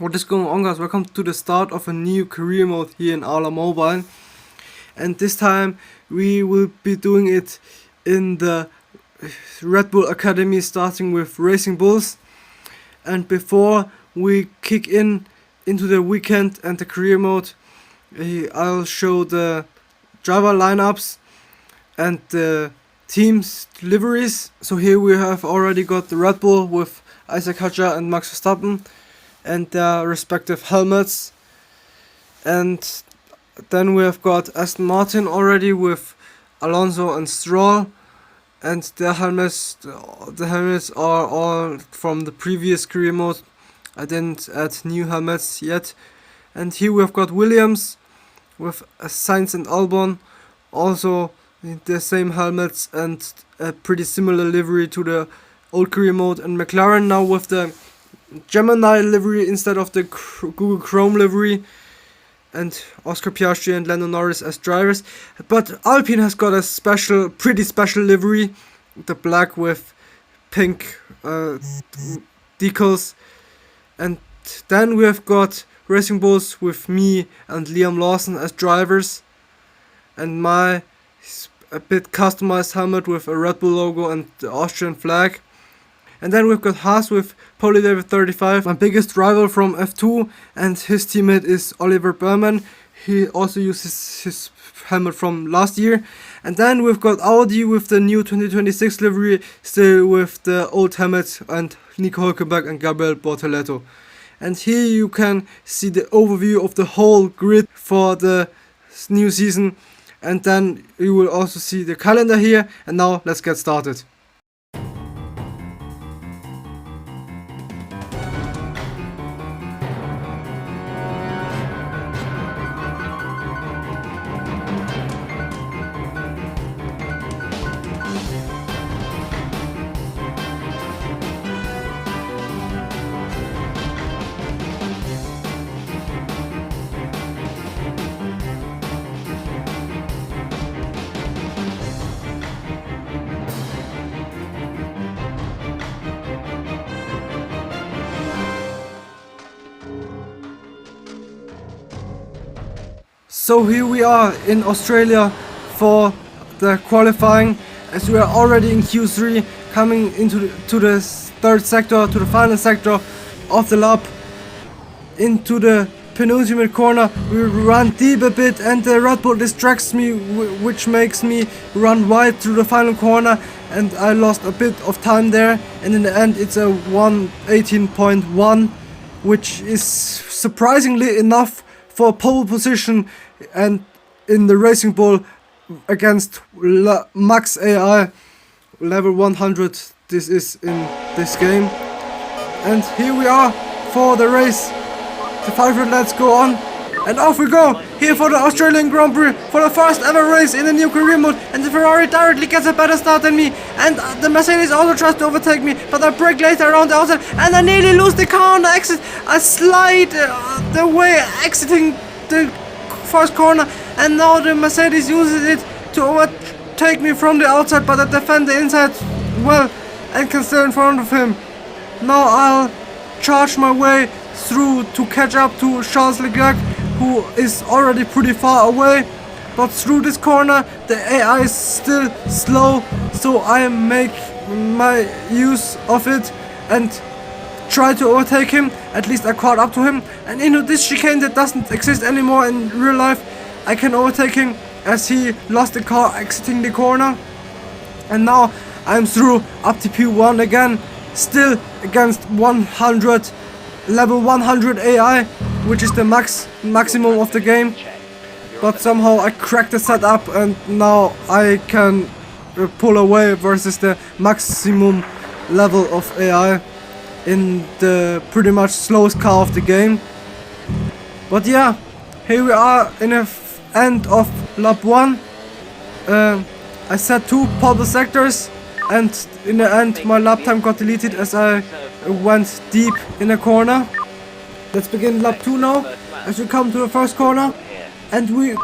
What is going on, guys? Welcome to the start of a new career mode here in Aula Mobile, and this time we will be doing it in the Red Bull Academy, starting with Racing Bulls. And before we kick into the weekend and the career mode, I'll show the driver lineups and the teams liveries. So here we have already got the Red Bull with Isaac Hadjar and Max Verstappen and their respective helmets, and then we have got Aston Martin already with Alonso and Stroll, and the helmets are all from the previous career mode. I didn't add new helmets yet. And here we have got Williams with Sainz and Albon, also the same helmets and a pretty similar livery to the old career mode, and McLaren now with the Gemini livery instead of the Google Chrome livery, and Oscar Piastri and Lando Norris as drivers. But Alpine has got a pretty special livery, the black with pink decals. And then we have got Racing Bulls with me and Liam Lawson as drivers, and my a bit customized helmet with a Red Bull logo and the Austrian flag. And then we've got Haas with Poli David 35, my biggest rival from F2, and his teammate is Oliver Berman. He also uses his helmet from last year. And then we've got Audi with the new 2026 livery, still with the old helmets, and Nico Hülkenberg and Gabriel Bortoleto. And here you can see the overview of the whole grid for the new season. And then you will also see the calendar here. And now let's get started. So here we are in Australia for the qualifying, as we are already in Q3, coming into the third sector, to the final sector of the lap. Into the penultimate corner, we run deep a bit, and the Red Bull distracts me, which makes me run wide through the final corner, and I lost a bit of time there. And in the end, it's a 1:18.1, which is surprisingly enough for pole position, and in the Racing Bull against Max AI level 100 this is in this game. And here we are for the race. The 500 lads go on, and off we go here for the Australian Grand Prix, for the first ever race in the new career mode. And the Ferrari directly gets a better start than me, and the Mercedes also tries to overtake me, but I brake later around the outside, and I nearly lose the car on the exit. I slide the way exiting the first corner, and now the Mercedes uses it to overtake me from the outside, but I defend the inside well and can stay in front of him. Now I'll charge my way through to catch up to Charles Leclerc, who is already pretty far away. But through this corner the AI is still slow, so I make my use of it and try to overtake him. At least I caught up to him, and into this chicane that doesn't exist anymore in real life, I can overtake him as he lost the car exiting the corner. And now I'm through up to P1 again, still against 100 level 100 AI, which is the maximum of the game. But somehow I cracked the setup, and now I can pull away versus the maximum level of AI in the pretty much slowest car of the game. But yeah, here we are in the end of lap 1. I set 2 pole sectors, and in the end my lap time got deleted as I went deep in a corner. Let's begin lap 2 now, as we come to the first corner, and we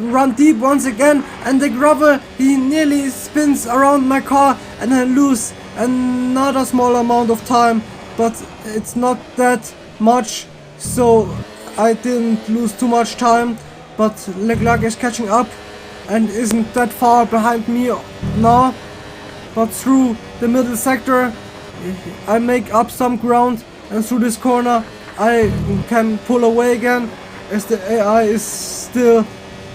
run deep once again, and the gravel, he nearly spins around my car, and I lose another small amount of time, but it's not that much. so I didn't lose too much time, but Leclerc is catching up and isn't that far behind me now, but through the middle sector I make up some ground, and through this corner I can pull away again, as the AI is still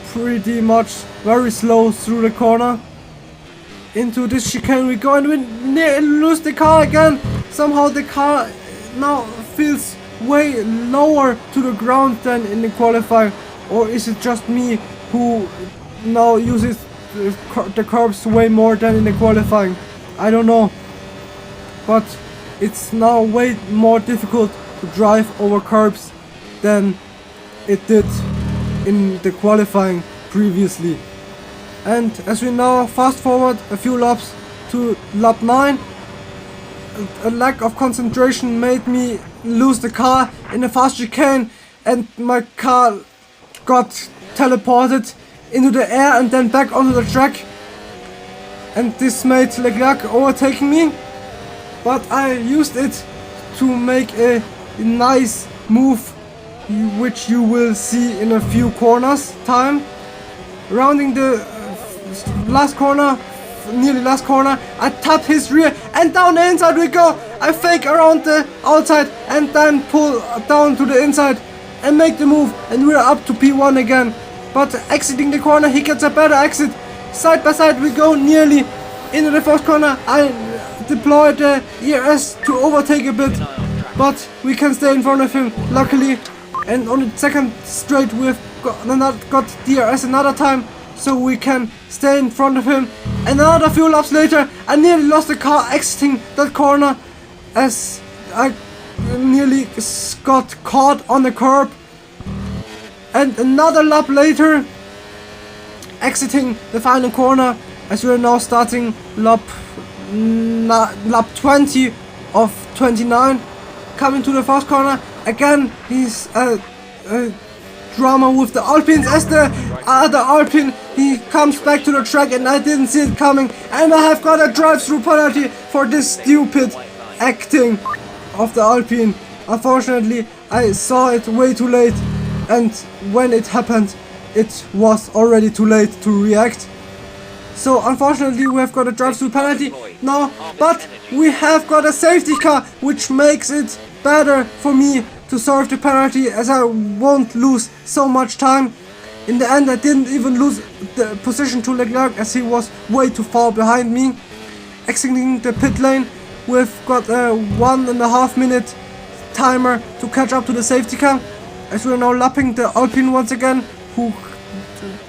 pretty much very slow through the corner. Into this chicane we go, and we lose the car again. Somehow the car now feels way lower to the ground than in the qualifying, or is it just me who now uses the curbs way more than in the qualifying? I don't know, but it's now way more difficult to drive over curbs than it did in the qualifying previously. And as we now fast forward a few laps to lap 9, a lack of concentration made me lose the car in a fast chicane, and my car got teleported into the air and then back onto the track, and this made Leclerc overtaking me, but I used it to make a nice move, which you will see in a few corners time. Rounding the last corner, nearly last corner, I tap his rear and down the inside we go. I fake around the outside and then pull down to the inside and make the move, and we're up to P1 again. But exiting the corner, he gets a better exit. Side by side we go nearly into the first corner. I deploy the ERS to overtake a bit, but we can stay in front of him luckily. And on the second straight we've got DRS another time, so we can stay in front of him. And another few laps later I nearly lost the car exiting that corner, as I nearly got caught on the curb. And another lap later, exiting the final corner, as we are now starting lap 20 of 29, coming to the first corner. Again, he's drama with the Alpines, as the other Alpine, he comes back to the track and I didn't see it coming, and I have got a drive-through penalty for this stupid acting of the Alpine. Unfortunately, I saw it way too late, and when it happened, it was already too late to react. So unfortunately we have got a drive-through penalty now, but we have got a safety car, which makes it better for me to serve the penalty, as I won't lose so much time. In the end I didn't even lose the position to Leclerc, as he was way too far behind me. Exiting the pit lane, we've got a 1.5 minute timer to catch up to the safety car, as we're now lapping the Alpine once again, who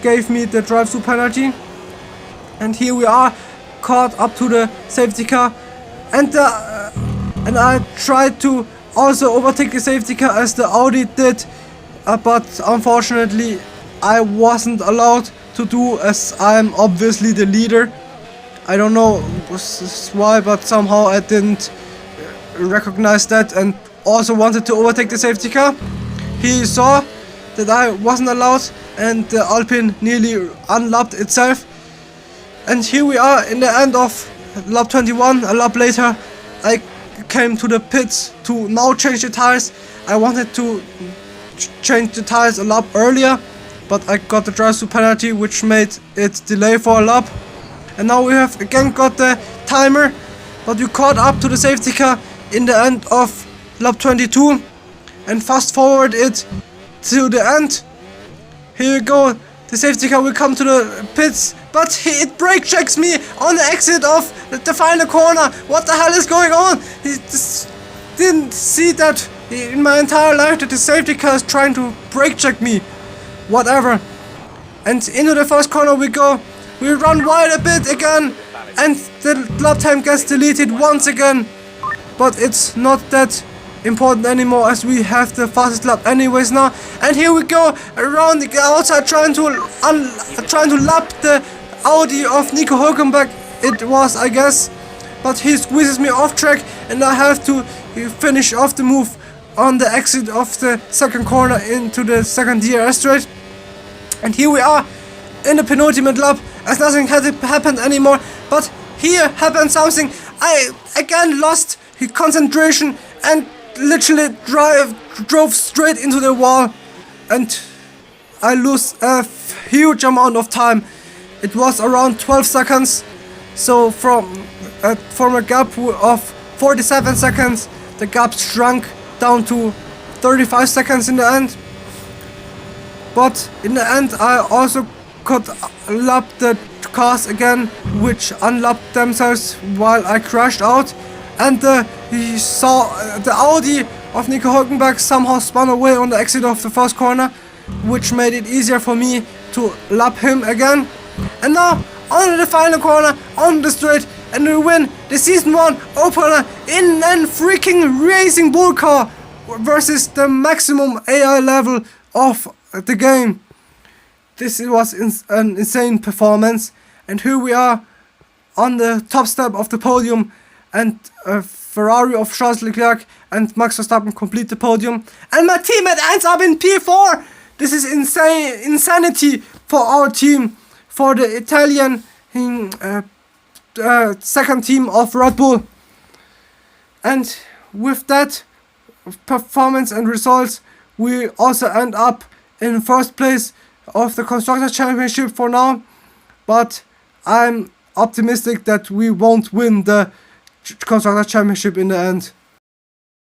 gave me the drive-through penalty. And here we are, caught up to the safety car, and I tried to also overtake the safety car as the Audi did, but unfortunately I wasn't allowed to do, as I'm obviously the leader. I don't know why, but somehow I didn't recognize that and also wanted to overtake the safety car. He saw that I wasn't allowed, and the Alpine nearly unlapped itself. And here we are in the end of lap 21, a lap later. I came to the pits to now change the tires. I wanted to change the tires a lap earlier, but I got the drive-through penalty, which made it delay for a lap. And now we have again got the timer, but we caught up to the safety car in the end of lap 22 and fast forward it to the end. Here we go. The safety car will come to the pits, but it brake checks me on the exit of the final corner. What the hell is going on? He just didn't see that in my entire life, that the safety car is trying to brake check me. Whatever. And into the first corner we go. We run wide a bit again, and the lap time gets deleted once again. But it's not that important anymore, as we have the fastest lap anyways now. And here we go around the outside, trying to lap the Audi of Nico Hülkenberg, it was, I guess, but he squeezes me off track, and I have to finish off the move on the exit of the second corner into the second DRS straight. And here we are in the penultimate lap, as nothing had happened anymore. But here happened something. I again lost concentration and literally drove straight into the wall, and I lose a huge amount of time. It was around 12 seconds, so from a gap of 47 seconds, the gap shrunk down to 35 seconds in the end. But in the end, I also could lap the cars again, which unlapped themselves while I crashed out. And he saw the Audi of Nico Hülkenberg somehow spun away on the exit of the first corner, which made it easier for me to lap him again. And now, on the final corner, on the straight, and we win the Season 1 opener in a freaking racing bull car versus the maximum AI level of the game. This was an insane performance, and here we are on the top step of the podium, and Ferrari of Charles Leclerc and Max Verstappen complete the podium, and my teammate ends up in P4. This is insanity for our team, for the Italian second team of Red Bull. And with that performance and results, we also end up in first place of the Constructors' Championship for now, but I'm optimistic that we won't win the Constructors' Championship in the end.